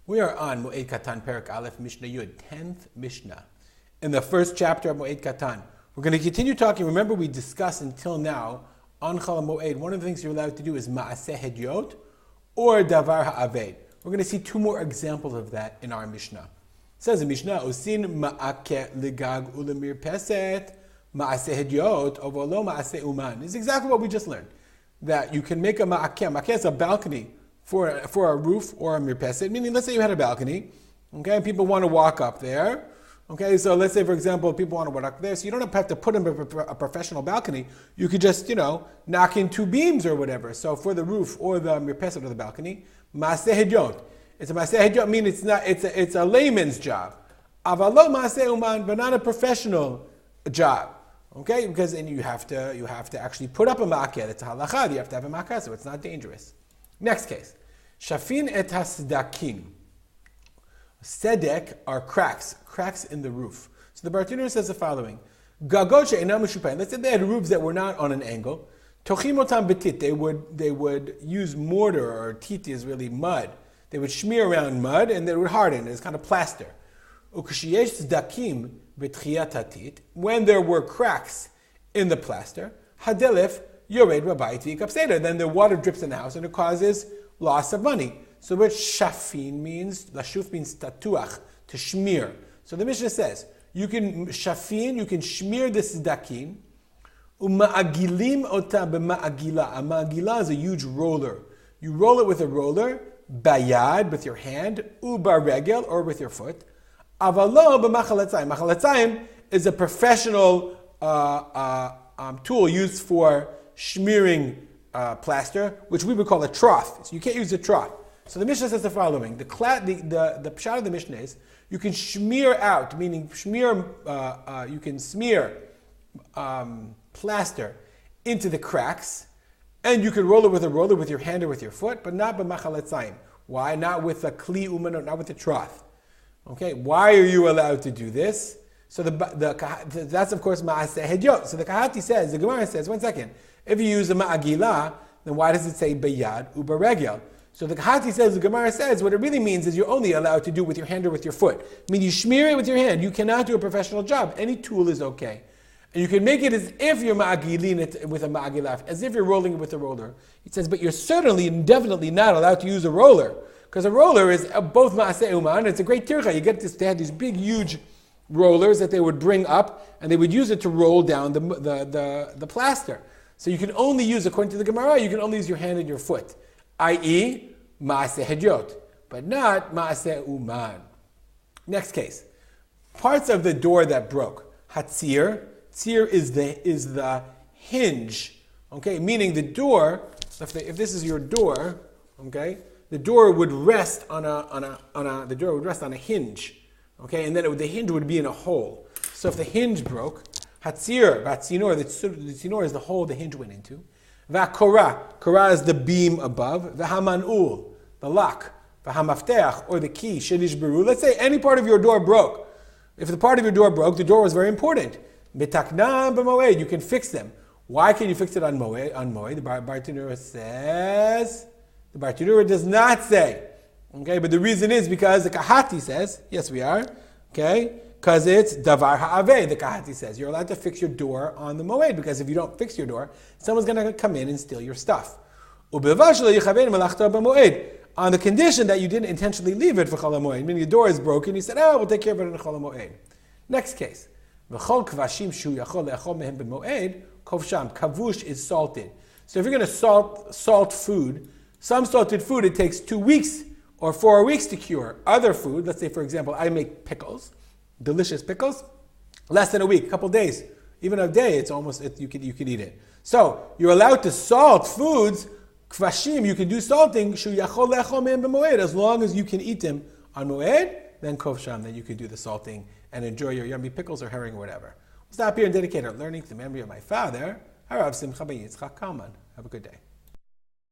We are on Moed Katan, Perek Aleph, Mishnah Yud, 10th Mishnah. In the first chapter of Moed Katan, we're going to continue talking. Remember, we discussed until now, on Chol Hamoed, one of the things you're allowed to do is Ma'aseh Hedyot or Davar Ha'aved. We're going to see two more examples of that in our Mishnah. It says in Mishnah, Osin Ma'akeh Ligag Ulemir Peset Ma'aseh Hedyot Ovolo Ma'aseh Uman. This is exactly what we just learned. That you can make a Ma'akeh. Ma'akeh is a balcony for a roof or a mirpeset, meaning let's say you had a balcony, okay, and people want to walk up there, okay, so let's say for example people want to walk up there, so you don't have to put in a professional balcony, you could just, knock in two beams or whatever. So for the roof or the mirpeset or the balcony, Maaseh Hedyot. It's a Maaseh Hedyot, meaning it's a layman's job. Avalo Maaseh Uman, but not a professional job. Okay, because then you have to actually put up a ma'akeh. It's a halakha, you have to have a ma'akeh, so it's not dangerous. Next case. Shafin et hasdakim. Sedek are cracks in the roof. So the Bartuner says the following. Gagot she'einam meshupain. Let's say they had roofs that were not on an angle. Tochim otam betit. They would use mortar, or titi is really mud. They would smear around mud and they would harden. It's kind of plaster. Ukashiyesh zdakim betchiyat hatit. When there were cracks in the plaster, hadelef yored babayit v'ikapseder. Then the water drips in the house and it causes loss of money. So what shafin means, lashuf means tatuach, to smear. So the Mishnah says, you can smear the sidakim, uma'agilim ota b'ma'agila. A ma'agila is a huge roller. You roll it with a roller, bayad, with your hand, ubaregel, or with your foot. Avalo b'machalatzayim. Machalatzayim is a professional tool used for smearing plaster, which we would call a trough. So you can't use a trough. So the Mishnah says the following: the pshat of the Mishnah is you can smear out, meaning you can smear plaster into the cracks, and you can roll it with a roller with your hand or with your foot, but not b'machalatzayim. Why? Not with a kli uman, not with a trough. Okay, why are you allowed to do this? So that's of course ma'aseh hedyot. So the Kahati says, the Gemara says, one second, if you use a ma'agila, then why does it say bayad ubaregel? So the Kahati says, the Gemara says, what it really means is you're only allowed to do it with your hand or with your foot. I mean, you smear it with your hand. You cannot do a professional job. Any tool is okay. And you can make it as if you're ma'agilin it with a ma'agila, as if you're rolling it with a roller. He says, but you're certainly and definitely not allowed to use a roller. Because a roller is both ma'aseh uman, it's a great tircha. You get this, they had these big, huge rollers that they would bring up, and they would use it to roll down the plaster. So you can only use, according to the Gemara, you can only use your hand and your foot, i.e., ma'aseh hedyot, but not ma'aseh uman. Next case, parts of the door that broke. Hatzir, tzir is the hinge, okay, meaning the door. If this is your door, okay, the door would rest on a hinge. Okay, and then the hinge would be in a hole. So if the hinge broke, hatzir, vatzinor, the tzinor is the hole the hinge went into. Kora is the beam above. V'hamanul, the lock. V'hamafteach, or the key, shenishberu. Let's say any part of your door broke. If the part of your door broke, the door was very important. Mitaknam b'moed, you can fix them. Why can you fix it on moed? The Bartuner says, the Bartuner does not say. Okay, but the reason is because the Kahati says, yes we are, okay, because it's davar ha'aveh, the Kahati says. You're allowed to fix your door on the moed, because if you don't fix your door, someone's going to come in and steal your stuff. On the condition that you didn't intentionally leave it for Chol Hamoed, meaning the door is broken, you said, we'll take care of it in Chol Hamoed. Next case. Kavush is salted. So if you're going to salt food, some salted food, it takes 2 weeks or 4 weeks to cure. Other food, let's say for example, I make pickles, delicious pickles, less than a week, a couple days, even a day, you can eat it. So you're allowed to salt foods, kvashim, you can do salting, shu yachol le'achol mehem b'moed, as long as you can eat them on moed, then kovsham, then you can do the salting and enjoy your yummy pickles or herring or whatever. We'll stop here and dedicate our learning to the memory of my father, Harav Simcha ben Yitzchak Kalman. Have a good day.